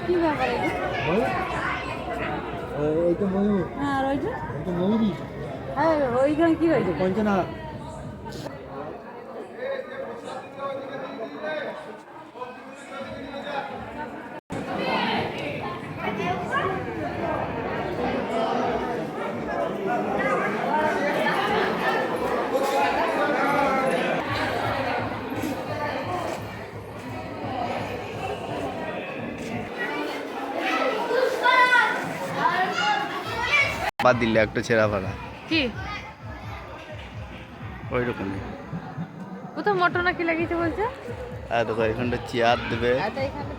কি ব্যাপার এইটা ময়ূর। হ্যাঁ আর ওইটা এইটা ময়ূরই। হ্যাঁ ওইখানে কি হয়েছে? পঞ্চনা। বাদ দিলে একটা ছেঁড়া ফাড়া কি ওই রকমই। কোথাও মোটর নাকি লাগিয়েছে বলছে? আর দেখো এখানটা চেয়ার দেবে। আচ্ছা এখানে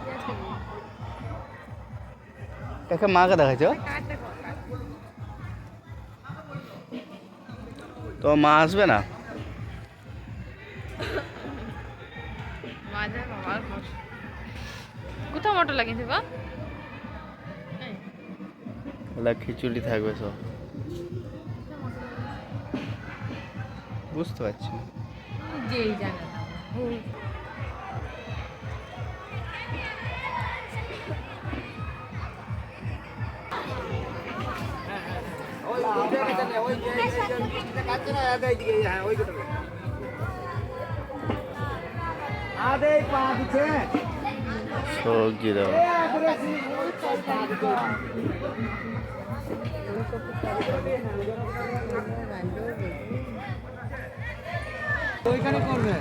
একে মাকে দেখাচ্ছ তো মা আসবে না? কোথাও মোটর লাগিয়েছে বা? ওলা খিচুড়ি থাকবে সব, বুঝতে পারছি না। যেই জানে না সবজি দেওয়া ওইখানে করবে